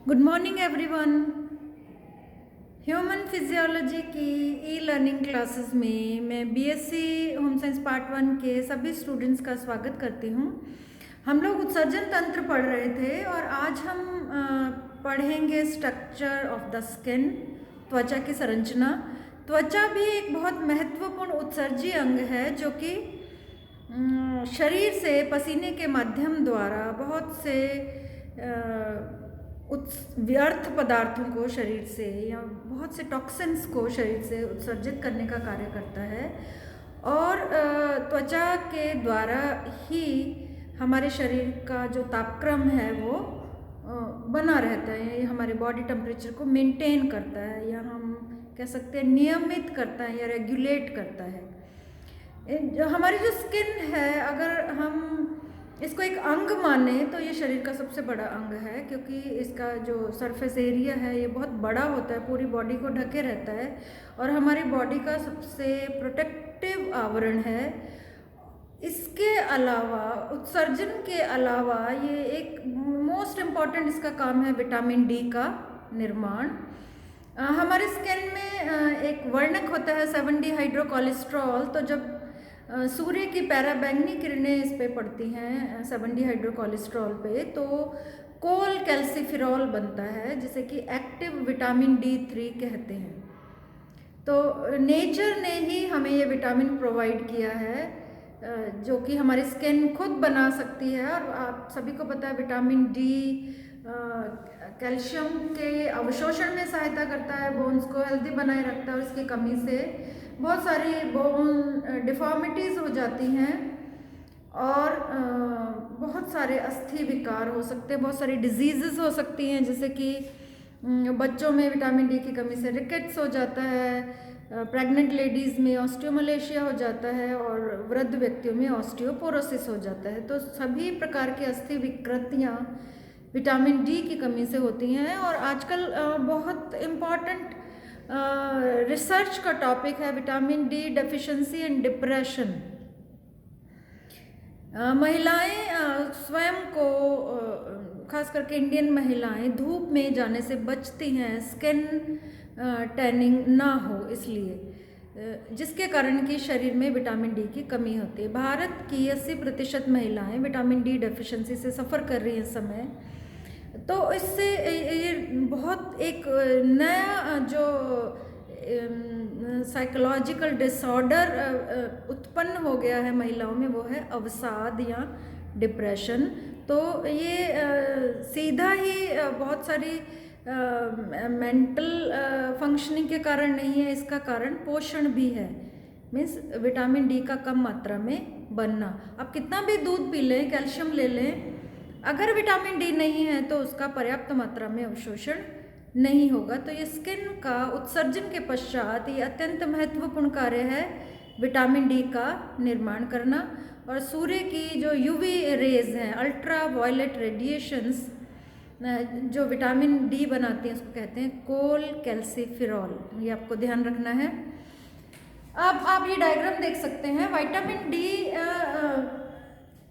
Good morning everyone. Human physiology की e learning classes में मैं बीएससी होम साइंस पार्ट 1 के सभी स्टूडेंट्स का स्वागत करती हूँ। हम लोग उत्सर्जन तंत्र पढ़ रहे थे और आज हम पढ़ेंगे स्ट्रक्चर ऑफ द स्किन, त्वचा की संरचना। त्वचा भी एक बहुत महत्वपूर्ण उत्सर्जी अंग है जो कि शरीर से पसीने के माध्यम द्वारा बहुत से व्यर्थ पदार्थों को शरीर से या बहुत से टॉक्सिन्स को शरीर से उत्सर्जित करने का कार्य करता है और त्वचा के द्वारा ही हमारे शरीर का जो तापक्रम है वो बना रहता है। ये हमारे बॉडी टेम्परेचर को मेंटेन करता है या हम कह सकते हैं नियमित करता है या रेगुलेट करता है। जो हमारी जो स्किन है, अगर हम इसको एक अंग माने तो ये शरीर का सबसे बड़ा अंग है, क्योंकि इसका जो सरफेस एरिया है ये बहुत बड़ा होता है, पूरी बॉडी को ढके रहता है और हमारी बॉडी का सबसे प्रोटेक्टिव आवरण है। इसके अलावा उत्सर्जन के अलावा ये एक मोस्ट इम्पॉर्टेंट इसका काम है विटामिन डी का निर्माण। हमारे स्किन में एक वर्णक होता है 7D हाइड्रोकोलेस्ट्रॉल। तो जब सूर्य की पैराबैंगनी किरणें इस पे पड़ती हैं 7D हाइड्रोकोलेस्ट्रॉल पे, तो कोल कैल्सिफिरॉल बनता है जिसे कि एक्टिव विटामिन D3 कहते हैं। तो नेचर ने ही हमें ये विटामिन प्रोवाइड किया है जो कि हमारी स्किन खुद बना सकती है। और आप सभी को पता है विटामिन डी कैल्शियम के अवशोषण में सहायता करता है, बोन्स को हेल्दी बनाए रखता है और इसकी कमी से बहुत सारी बोन डिफॉर्मिटीज़ हो जाती हैं और बहुत सारे अस्थि विकार हो सकते हैं, बहुत सारी डिजीज़ेस हो सकती हैं, जैसे कि बच्चों में विटामिन डी की कमी से रिकेट्स हो जाता है, प्रेग्नेंट लेडीज़ में ऑस्टियोमलेशिया हो जाता है और वृद्ध व्यक्तियों में ऑस्टियोपोरोसिस हो जाता है। तो सभी प्रकार की अस्थि विकृतियाँ विटामिन डी की कमी से होती हैं। और आजकल बहुत इम्पॉर्टेंट रिसर्च का टॉपिक है vitamin D deficiency and depression. महिलाएं स्वयं को खास करके इंडियन महिलाएं धूप में जाने से बचती हैं, स्किन टैनिंग ना हो इसलिए, जिसके कारण कि शरीर में विटामिन डी की कमी होती है। भारत की 80% महिलाएं विटामिन डी डेफिशिएंसी से सफ़र कर रही हैं इस समय। तो इससे ये बहुत एक नया जो साइकोलॉजिकल डिसऑर्डर उत्पन्न हो गया है महिलाओं में, वो है अवसाद या डिप्रेशन। तो ये सीधा ही बहुत सारी मेंटल फंक्शनिंग के कारण नहीं है, इसका कारण पोषण भी है, मीन्स विटामिन डी का कम मात्रा में बनना। आप कितना भी दूध पी लें, कैल्शियम ले लें, अगर विटामिन डी नहीं है तो उसका पर्याप्त मात्रा में अवशोषण नहीं होगा। तो ये स्किन का उत्सर्जन के पश्चात ये अत्यंत महत्वपूर्ण कार्य है विटामिन डी का निर्माण करना। और सूर्य की जो यूवी रेज हैं, अल्ट्रा वायलेट रेडिएशंस, जो विटामिन डी बनाती हैं उसको कहते हैं कोल कैल्सिफिरॉल। ये आपको ध्यान रखना है। अब आप ये डायग्राम देख सकते हैं। विटामिन डी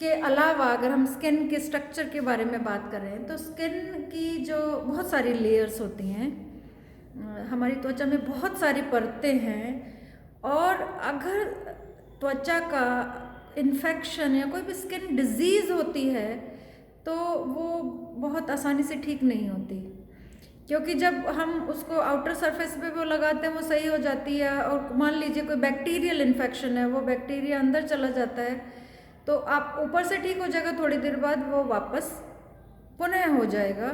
के अलावा अगर हम स्किन के स्ट्रक्चर के बारे में बात करें तो स्किन की जो बहुत सारी लेयर्स होती हैं, हमारी त्वचा में बहुत सारी परतें हैं और अगर त्वचा का इन्फेक्शन या कोई भी स्किन डिजीज़ होती है तो वो बहुत आसानी से ठीक नहीं होती, क्योंकि जब हम उसको आउटर सरफेस पे वो लगाते हैं वो सही हो जाती है और मान लीजिए कोई बैक्टीरियल इन्फेक्शन है, वो बैक्टीरिया अंदर चला जाता है तो आप ऊपर से ठीक हो जाएगा, थोड़ी देर बाद वो वापस पुनः हो जाएगा।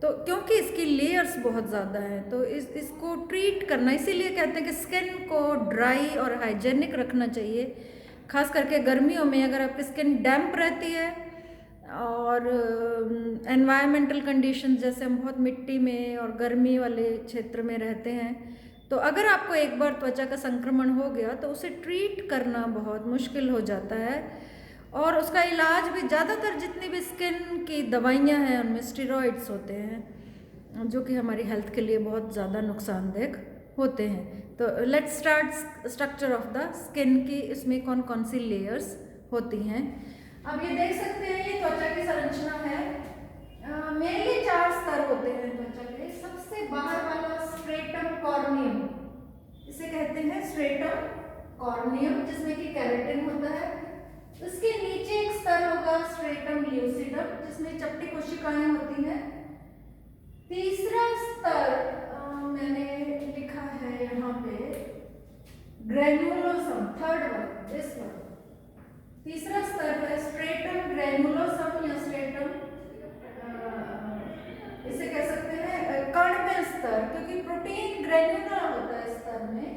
तो क्योंकि इसकी लेयर्स बहुत ज़्यादा हैं तो इसको ट्रीट करना, इसीलिए कहते हैं कि स्किन को ड्राई और हाइजेनिक रखना चाहिए। खास करके गर्मियों में अगर आपकी स्किन डैम्प रहती है और एनवायरमेंटल कंडीशंस जैसे हम बहुत मिट्टी में और गर्मी वाले क्षेत्र में रहते हैं, तो अगर आपको एक बार त्वचा का संक्रमण हो गया तो उसे ट्रीट करना बहुत मुश्किल हो जाता है। और उसका इलाज भी ज़्यादातर जितनी भी स्किन की दवाइयाँ हैं उनमें स्टेरॉइड्स होते हैं जो कि हमारी हेल्थ के लिए बहुत ज़्यादा नुकसानदेह होते हैं। तो let's start structure of the skin की, इसमें कौन कौन सी लेयर्स होती हैं। अब ये देख सकते हैं, ये त्वचा की संरचना है। मेनली 4 स्तर होते हैं। कॉर्नियम जिसमें कि केराटिन होता है। उसके नीचे एक स्तर होगा स्ट्रेटम ल्यूसिडम जिसमें चपटी कोशिकाएं होती हैं। तीसरा स्तर मैंने लिखा है यहाँ पे ग्रेन्युलोसम, थर्ड वन, दिस वन। तीसरा स्तर है स्ट्रेटम ग्रेन्युलोसम या स्ट्रेटम, इसे कह सकते हैं कर्णमय स्तर, क्योंकि प्रोटीन ग्रेन्युलर होता है स्तर में।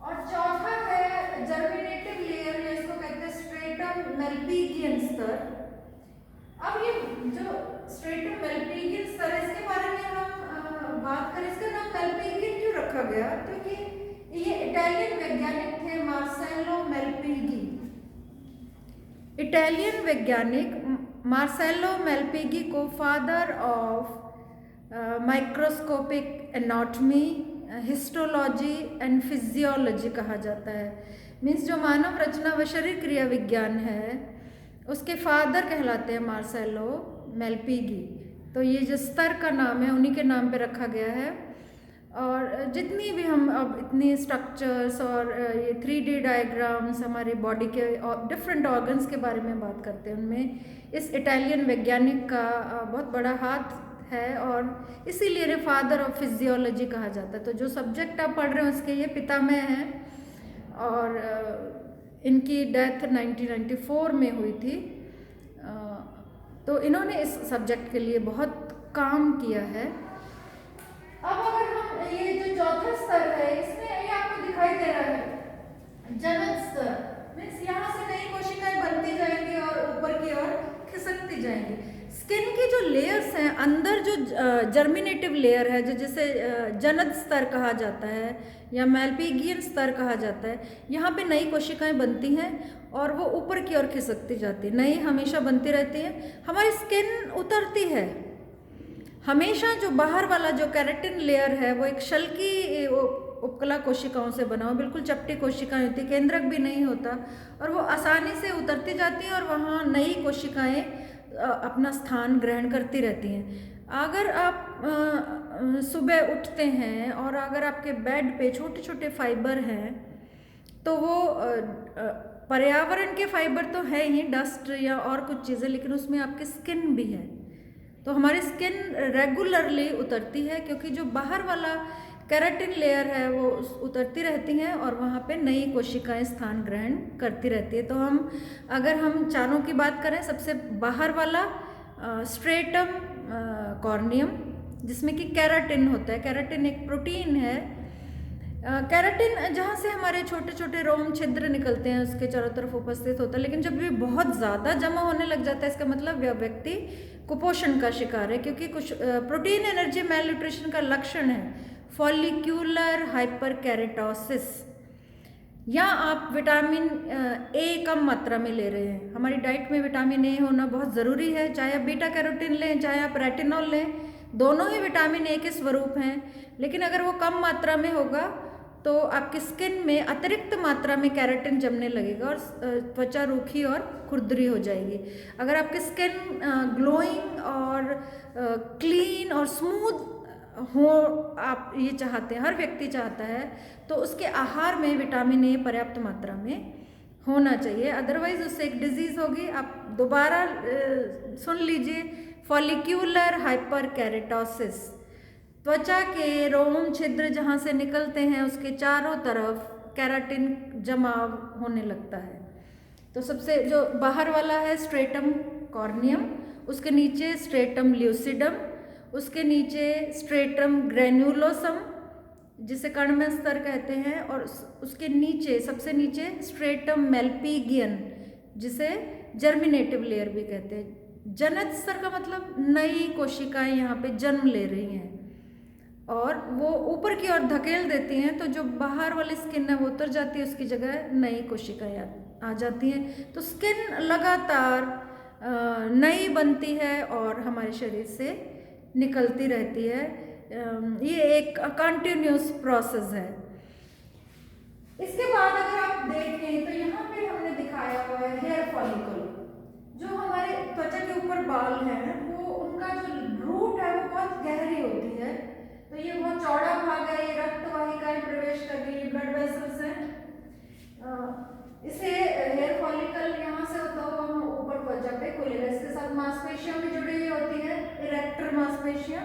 और चौथा है जर्मिनेटिव लेयर या इसको कहते हैं स्ट्रेटम मेल्पिगियन स्तर। अब ये जो स्ट्रेटम मेल्पिगियन स्तर है इसके बारे में हम बात करें, इसका नाम मेल्पिगियन क्यों रखा गया? क्योंकि ये इटालियन वैज्ञानिक थे मार्सेलो मेल्पिगी। इटालियन वैज्ञानिक मार्सेलो मेल्पिगी को father of microscopic anatomy, histology and physiology कहा जाता है। मीन्स जो मानव रचना व शरीर क्रिया विज्ञान है उसके फादर कहलाते हैं मार्सेलो मेल्पिगी। तो ये जो स्तर का नाम है उन्हीं के नाम पे रखा गया है। और जितनी भी हम अब इतनी स्ट्रक्चर्स और ये 3D डायग्राम्स हमारी बॉडी के डिफरेंट ऑर्गन्स के बारे में बात करते हैं, उनमें इस इटालियन वैज्ञानिक का बहुत बड़ा हाथ है और इसीलिए इन्हें फादर ऑफ फिजियोलॉजी कहा जाता है। तो जो सब्जेक्ट आप पढ़ रहे हैं उसके ये पितामह हैं और इनकी डेथ 1994 में हुई थी। तो इन्होंने इस सब्जेक्ट के लिए बहुत काम किया है। अब अगर हम ये जो चौथा स्तर है इसमें ये आपको दिखाई दे रहा है जनन स्तर, मीन्स यहाँ से नई कोशिकाएं बनती जाएंगी और ऊपर की ओर खिसकती जाएंगी। स्किन की जो लेयर्स हैं अंदर, जो जर्मिनेटिव लेयर है, जो जिसे जनन स्तर कहा जाता है या मेल्पिगियन स्तर कहा जाता है, यहाँ पे नई कोशिकाएं बनती हैं और वो ऊपर की ओर खिसकती जाती है, नई हमेशा बनती रहती है। हमारी स्किन उतरती है हमेशा। जो बाहर वाला जो केराटिन लेयर है वो एक शल की उपकला कोशिकाओं से बना हो, बिल्कुल चपटी कोशिकाएं होती, केंद्रक भी नहीं होता और वो आसानी से उतरती जाती हैं और वहाँ नई कोशिकाएं अपना स्थान ग्रहण करती रहती हैं। अगर आप सुबह उठते हैं और अगर आपके बेड पे छोटे छोटे फाइबर हैं तो वो पर्यावरण के फाइबर तो है ही, डस्ट या और कुछ चीज़ें, लेकिन उसमें आपकी स्किन भी है। तो हमारी स्किन रेगुलरली उतरती है क्योंकि जो बाहर वाला केराटिन लेयर है वो उतरती रहती हैं और वहाँ पे नई कोशिकाएं स्थान ग्रहण करती रहती है। तो अगर हम चारों की बात करें, सबसे बाहर वाला स्ट्रेटम कॉर्नियम जिसमें कि केराटिन होता है। केराटिन एक प्रोटीन है। केराटिन जहाँ से हमारे छोटे छोटे रोम छिद्र निकलते हैं उसके चारों तरफ उपस्थित होता है, लेकिन जब ये बहुत ज़्यादा जमा होने लग जाता है इसका मतलब वह व्यक्ति कुपोषण का शिकार है, क्योंकि कुछ प्रोटीन एनर्जी मेल न्यूट्रिशन का लक्षण है फॉलिक्यूलर हाइपरकेरेटोसिस, या आप विटामिन ए कम मात्रा में ले रहे हैं। हमारी डाइट में विटामिन ए होना बहुत ज़रूरी है, चाहे आप बीटा कैरोटीन लें चाहे आप रेटिनॉल लें, दोनों ही विटामिन ए के स्वरूप हैं। लेकिन अगर वो कम मात्रा में होगा तो आपकी स्किन में अतिरिक्त मात्रा में केराटिन जमने लगेगा और त्वचा रूखी और खुरदरी हो जाएगी। अगर आपकी स्किन ग्लोइंग और क्लीन और स्मूथ हो, आप ये चाहते हैं, हर व्यक्ति चाहता है, तो उसके आहार में विटामिन ए पर्याप्त मात्रा में होना चाहिए, अदरवाइज उससे एक डिजीज़ होगी। आप दोबारा सुन लीजिए, फॉलिक्यूलर हाइपरकेरेटोसिस। त्वचा के रोम छिद्र जहाँ से निकलते हैं उसके चारों तरफ केराटिन जमाव होने लगता है। तो सबसे जो बाहर वाला है स्ट्रेटम कॉर्नियम, उसके नीचे स्ट्रेटम ल्यूसिडम, उसके नीचे स्ट्रेटम ग्रेन्युलोसम जिसे कर्णमय स्तर कहते हैं, और उसके नीचे सबसे नीचे स्ट्रेटम मेल्पिगियन जिसे जर्मिनेटिव लेयर भी कहते हैं। जनन स्तर का मतलब नई कोशिकाएं यहाँ पे जन्म ले रही हैं और वो ऊपर की ओर धकेल देती हैं, तो जो बाहर वाली स्किन है वो उतर जाती है, उसकी जगह नई कोशिकाएं आ जाती हैं। तो स्किन लगातार नई बनती है और हमारे शरीर से निकलती रहती है। ये एक कंटिन्यूस प्रोसेस है। इसके बाद अगर आप देखें तो यहाँ पे हमने दिखाया हुआ है हेयर फॉलिकल। जो हमारे त्वचा के ऊपर बाल हैं वो उनका जो रूट है वो बहुत गहरी होती है, तो ये बहुत चौड़ा भाग है, ये रक्त वाहिकाएं प्रवेश कर रही है, ब्लड वेसल्स हैं। इसे हेयर फॉलिकल यहाँ से होता हुआ हम ऊपर त्वचा पे खुलेगा। इसके साथ मांसपेशियां भी जुड़ी हुई होती है, इरेक्टर मांसपेशियां,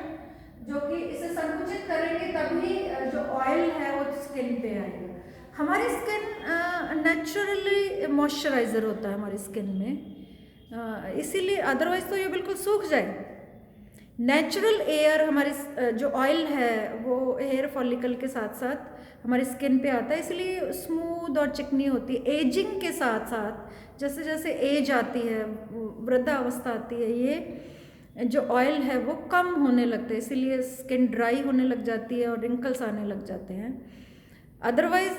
जो कि इसे संकुचित करेंगे तभी जो ऑयल है वो स्किन पे आएगा। हमारी स्किन नेचुरली मॉइस्चराइजर होता है हमारी स्किन में, इसीलिए अदरवाइज तो ये बिल्कुल सूख जाए। नेचुरल एयर हमारे जो ऑयल है वो हेयर फॉलिकल के साथ साथ हमारी स्किन पे आता है, इसलिए स्मूथ और चिकनी होती है। एजिंग के साथ साथ जैसे जैसे एज आती है, वृद्धावस्था आती है, ये जो ऑयल है वो कम होने लगता है, इसीलिए स्किन ड्राई होने लग जाती है और रिंकल्स आने लग जाते हैं। अदरवाइज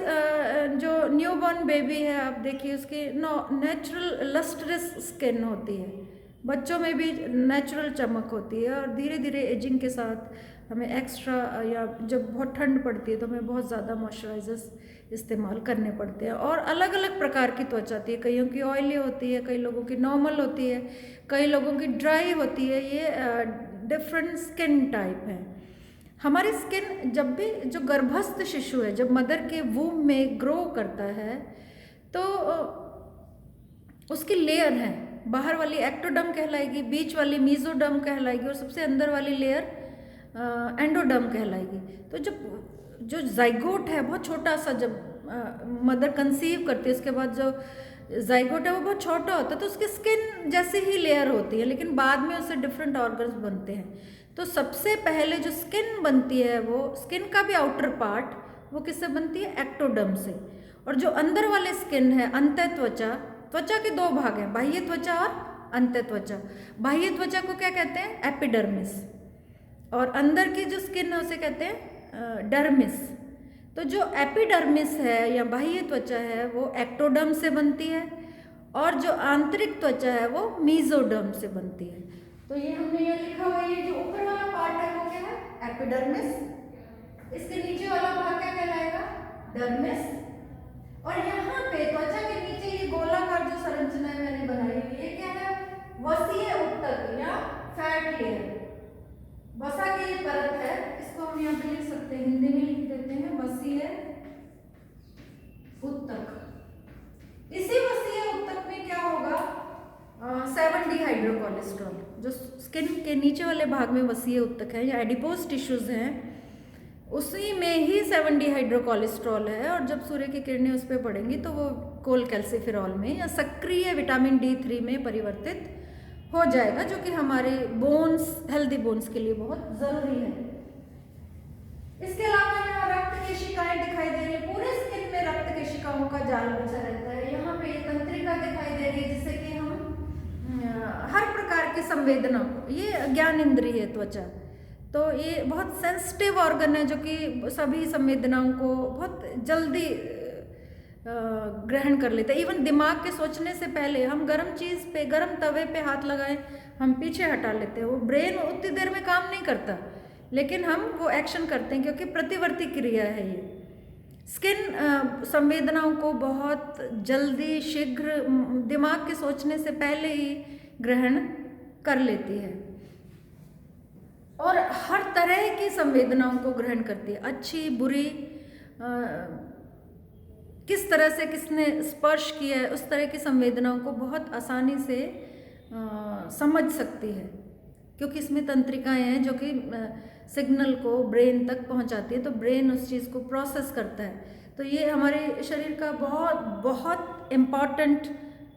जो न्यूबॉर्न बेबी है आप देखिए उसकी नेचुरल लस्ट्रस स्किन होती है, बच्चों में भी नेचुरल चमक होती है। और धीरे धीरे एजिंग के साथ हमें एक्स्ट्रा या जब बहुत ठंड पड़ती है तो हमें बहुत ज़्यादा मॉइस्चराइजर्स इस्तेमाल करने पड़ते हैं। और अलग अलग प्रकार की त्वचा आती है, कईयों की ऑयली होती है, कई लोगों की नॉर्मल होती है, कई लोगों की ड्राई होती है। ये डिफरेंट स्किन टाइप है। हमारी स्किन जब भी जो गर्भस्थ शिशु है जब मदर के वूम में ग्रो करता है तो उसकी लेयर है, बाहर वाली एक्टोडर्म कहलाएगी, बीच वाली मीजोडर्म कहलाएगी और सबसे अंदर वाली लेयर एंडोडर्म कहलाएगी। तो जब जो जाइगोट है बहुत छोटा सा, जब मदर कंसीव करती है उसके बाद जो जाइगोट है वो बहुत छोटा होता है, तो उसकी स्किन जैसी ही लेयर होती है, लेकिन बाद में उससे डिफरेंट ऑर्गन्स बनते हैं। तो सबसे पहले जो स्किन बनती है वो स्किन का भी आउटर पार्ट वो किससे बनती है? एक्टोडर्म से। और जो अंदर वाले स्किन है अंतः त्वचा, त्वचा के दो भाग हैं, बाह्य त्वचा और अंतः त्वचा। बाह्य त्वचा को क्या कहते हैं? एपिडर्मिस। और अंदर की जो स्किन है उसे कहते हैं डर्मिस। तो जो एपिडर्मिस है या बाह्य त्वचा है वो एक्टोडर्म से बनती है और जो आंतरिक त्वचा है वो मीजोडर्म से बनती है। तो ये हमने ये लिखा हुआ है, ये जो ऊपर वाला पार्ट है वो क्या है? एपिडर्मिस। इसके नीचे वाला भाग क्या कहलाएगा? डर्मिस। और यहाँ पे त्वचा के नीचे ये गोलाकार जो संरचना मैंने बनाई हुई है क्या है? वसीय ऊतक या फैट लेयर। वसा की ये परत है, इसको हम यहाँ पे लिख सकते हैं, हिंदी में लिख देते हैं वसीय ऊतक। इसी वसीय ऊतक में क्या होगा? 7D हाइड्रोकोलेस्ट्रॉल, जो स्किन के नीचे वाले भाग में वसीय ऊतक है या एडिपोज टिश्यूज हैं, उसी में ही 7D हाइड्रोकोलेस्ट्रॉल है। और जब सूर्य की किरणें उस पर पड़ेंगी तो वो कोलकैल्सिफेरॉल में या सक्रिय विटामिन D3 में परिवर्तित हो जाएगा, जो कि हमारे बोन्स, हेल्दी बोन्स के लिए बहुत जरूरी है। इसके अलावा यहाँ रक्त केशिकाएं दिखाई दे रही है, पूरे स्किन में रक्त केशिकाओं का जाल बिछा रहता है। यहाँ पे तंत्रिका दिखाई दे रही है जिससे कि हम हर प्रकार की संवेदना, ये ज्ञान इंद्रिय है त्वचा, तो ये बहुत सेंसिटिव ऑर्गन है जो कि सभी संवेदनाओं को बहुत जल्दी ग्रहण कर लेते हैं। इवन दिमाग के सोचने से पहले हम गर्म चीज़ पे, गर्म तवे पे हाथ लगाएं, हम पीछे हटा लेते हैं। वो ब्रेन उतनी देर में काम नहीं करता, लेकिन हम वो एक्शन करते हैं क्योंकि प्रतिवर्ती क्रिया है ये। स्किन संवेदनाओं को बहुत जल्दी, शीघ्र, दिमाग के सोचने से पहले ही ग्रहण कर लेती है और हर तरह की संवेदनाओं को ग्रहण करती है, अच्छी बुरी, किस तरह से किसने स्पर्श किया है, उस तरह की संवेदनाओं को बहुत आसानी से समझ सकती है, क्योंकि इसमें तंत्रिकाएं हैं जो कि सिग्नल को ब्रेन तक पहुंचाती है, तो ब्रेन उस चीज़ को प्रोसेस करता है। तो ये हमारे शरीर का बहुत बहुत इम्पॉर्टेंट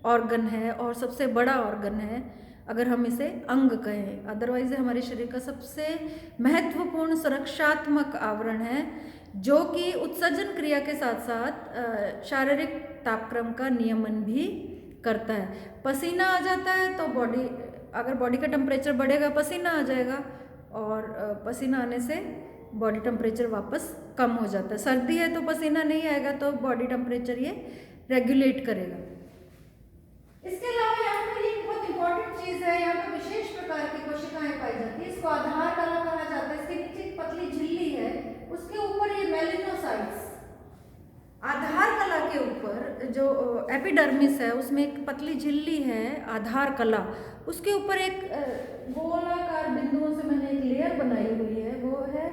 ऑर्गन है और सबसे बड़ा ऑर्गन है, अगर हम इसे अंग कहें। अदरवाइज हमारे शरीर का सबसे महत्वपूर्ण सुरक्षात्मक आवरण है, जो कि उत्सर्जन क्रिया के साथ साथ शारीरिक तापक्रम का नियमन भी करता है। पसीना आ जाता है तो बॉडी, अगर बॉडी का टेम्परेचर बढ़ेगा पसीना आ जाएगा, और पसीना आने से बॉडी टेम्परेचर वापस कम हो जाता है। सर्दी है तो पसीना नहीं आएगा तो बॉडी टेम्परेचर ये रेगुलेट करेगा। इसके अलावा यहाँ पर एक बहुत इंपॉर्टेंट चीज़ है, यहाँ पर विशेष प्रकार की कोशिकाएं पाई जाती है, इसको आधार कला कहा जाता है। इसके नीचे एक पतली झिल्ली है, उसके ऊपर ये मेलिनोसाइट्स, आधार कला के ऊपर जो एपिडर्मिस है उसमें एक पतली झिल्ली है आधार कला, उसके ऊपर एक गोलाकार बिंदुओं से मैंने एक लेयर बनाई हुई है, वो है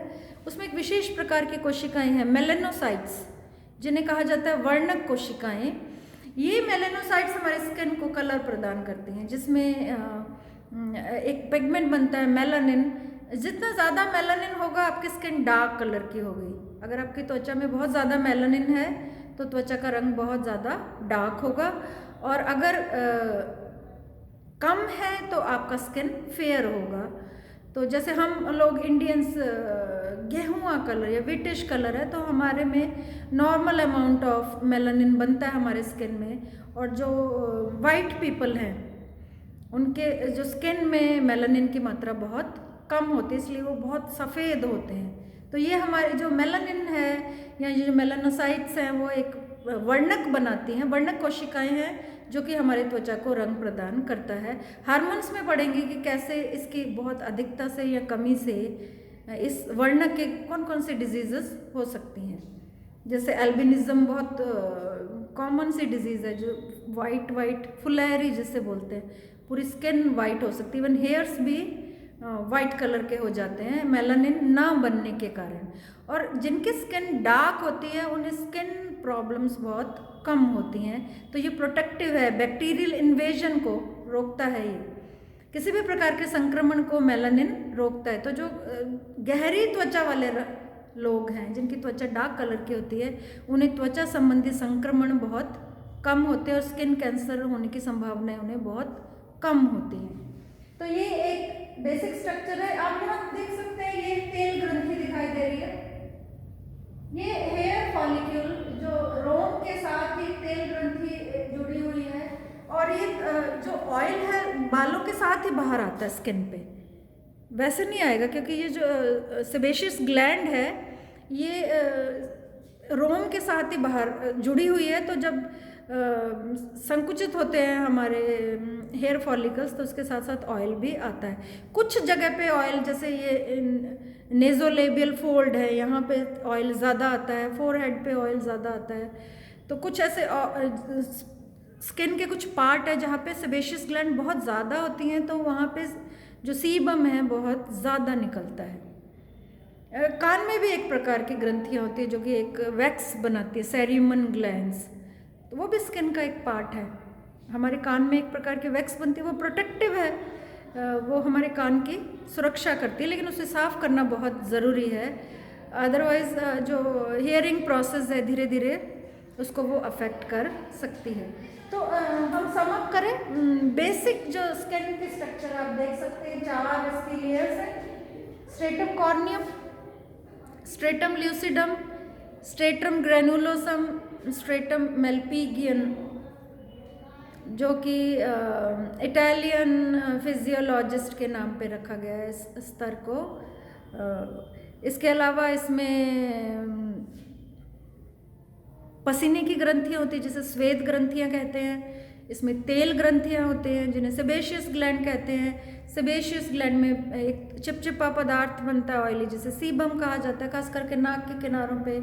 उसमें एक विशेष प्रकार की कोशिकाएं हैं मेलिनोसाइट्स, जिन्हें कहा जाता है वर्णक कोशिकाएं। ये मेलानोसाइट्स हमारे स्किन को कलर प्रदान करती हैं, जिसमें एक पिगमेंट बनता है मेलानिन। जितना ज़्यादा मेलानिन होगा आपकी स्किन डार्क कलर की होगी। अगर आपकी त्वचा में बहुत ज़्यादा मेलानिन है तो त्वचा का रंग बहुत ज़्यादा डार्क होगा, और अगर कम है तो आपका स्किन फेयर होगा। तो जैसे हम लोग इंडियंस गेहुआ कलर या विटिश कलर है, तो हमारे में नॉर्मल अमाउंट ऑफ मेलानिन बनता है हमारे स्किन में, और जो वाइट पीपल हैं उनके जो स्किन में मेलानिन की मात्रा बहुत कम होती है, इसलिए वो बहुत सफ़ेद होते हैं। तो ये हमारे जो मेलानिन है या ये जो मेलानोसाइट्स हैं वो एक वर्णक बनाती हैं, वर्णक कोशिकाएं हैं जो कि हमारे त्वचा को रंग प्रदान करता है। हार्मोन्स में पढ़ेंगे कि कैसे इसकी बहुत अधिकता से या कमी से इस वर्णक के कौन कौन से डिजीजेस हो सकती हैं। जैसे एल्बिनिज्म बहुत कॉमन सी डिजीज़ है, जो वाइट फुलहरी जिसे बोलते हैं, पूरी स्किन वाइट हो सकती है, इवन हेयर्स भी वाइट कलर के हो जाते हैं मेलानिन ना बनने के कारण। और जिनकी स्किन डार्क होती है उन्हें स्किन प्रॉब्लम्स बहुत कम होती हैं। तो ये प्रोटेक्टिव है, बैक्टीरियल इन्वेजन को रोकता है, ये किसी भी प्रकार के संक्रमण को मेलानिन रोकता है। तो जो गहरी त्वचा वाले लोग हैं जिनकी त्वचा डार्क कलर की होती है, उन्हें त्वचा संबंधी संक्रमण बहुत कम होते हैं और स्किन कैंसर होने की संभावनाएं उन्हें बहुत कम होती हैं। तो ये एक बेसिक स्ट्रक्चर है। आप यहाँ देख सकते हैं ये तेल ग्रंथि दिखाई दे रही है, ये हेयर फॉलिक्यूल जो रोम के साथ ही तेल ग्रंथि जुड़ी हुई है, और ये जो ऑयल है बालों के साथ ही बाहर आता है स्किन पे, वैसे नहीं आएगा क्योंकि ये जो सेबेशियस ग्लैंड है ये रोम के साथ ही बाहर जुड़ी हुई है। तो जब संकुचित होते हैं हमारे हेयर फॉलिकल्स तो उसके साथ साथ ऑयल भी आता है। कुछ जगह पे ऑयल, जैसे ये नेजोलेबियल फोल्ड है, यहाँ पे ऑयल ज़्यादा आता है, फोरहेड पे ऑयल ज़्यादा आता है। तो कुछ ऐसे स्किन के कुछ पार्ट है जहाँ पे सेबेशियस ग्लैंड बहुत ज़्यादा होती हैं, तो वहाँ पे जो सीबम है बहुत ज़्यादा निकलता है। कान में भी एक प्रकार की ग्रंथियाँ होती है जो कि एक वैक्स बनाती है, सेरिमन ग्लैंड्स, तो वो भी स्किन का एक पार्ट है। हमारे कान में एक प्रकार की वैक्स बनती है, वो प्रोटेक्टिव है, वो हमारे कान की सुरक्षा करती है, लेकिन उसे साफ करना बहुत ज़रूरी है, अदरवाइज़ जो हियरिंग प्रोसेस है धीरे धीरे उसको वो अफेक्ट कर सकती है। तो हम सम अप करें, बेसिक जो स्किन की स्ट्रक्चर आप देख सकते हैं, 4 इसकी लेयर्स हैं। Stratum corneum, stratum lucidum, stratum granulosum, stratum malpighian, जो कि इटालियन फिजियोलॉजिस्ट के नाम पे रखा गया है इस स्तर को। इसके अलावा इसमें पसीने की ग्रंथियाँ होती हैं जिसे श्वेत ग्रंथियाँ कहते हैं। इसमें तेल ग्रंथियाँ होते हैं जिन्हें सेबेशियस ग्लैंड कहते हैं। सेबेशियस ग्लैंड में एक चिपचिपा पदार्थ बनता है ऑयली, जिसे सीबम कहा जाता है। खास करके नाक के किनारों पे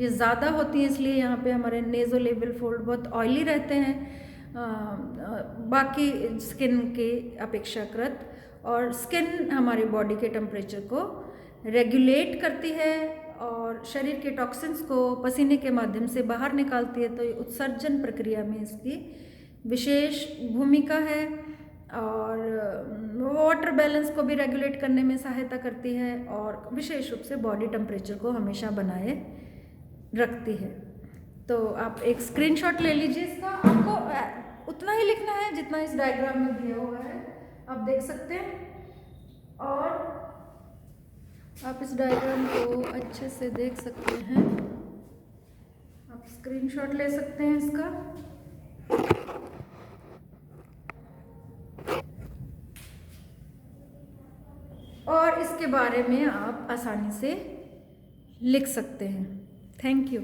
ये ज़्यादा होती हैं, इसलिए यहाँ पे हमारे नेज़ोलेबियल फोल्ड बहुत ऑयली रहते हैं बाकी स्किन के अपेक्षाकृत। और स्किन हमारी बॉडी के टेम्परेचर को रेगुलेट करती है और शरीर के टॉक्सिन्स को पसीने के माध्यम से बाहर निकालती है। तो ये उत्सर्जन प्रक्रिया में इसकी विशेष भूमिका है और वाटर बैलेंस को भी रेगुलेट करने में सहायता करती है और विशेष रूप से बॉडी टेम्परेचर को हमेशा बनाए रखती है। तो आप एक स्क्रीनशॉट ले लीजिए इसका, आपको उतना ही लिखना है जितना इस डायग्राम में दिया हुआ है, आप देख सकते हैं। और आप इस डायग्राम को अच्छे से देख सकते हैं, आप स्क्रीनशॉट ले सकते हैं इसका। और इसके बारे में आप आसानी से लिख सकते हैं। Thank you.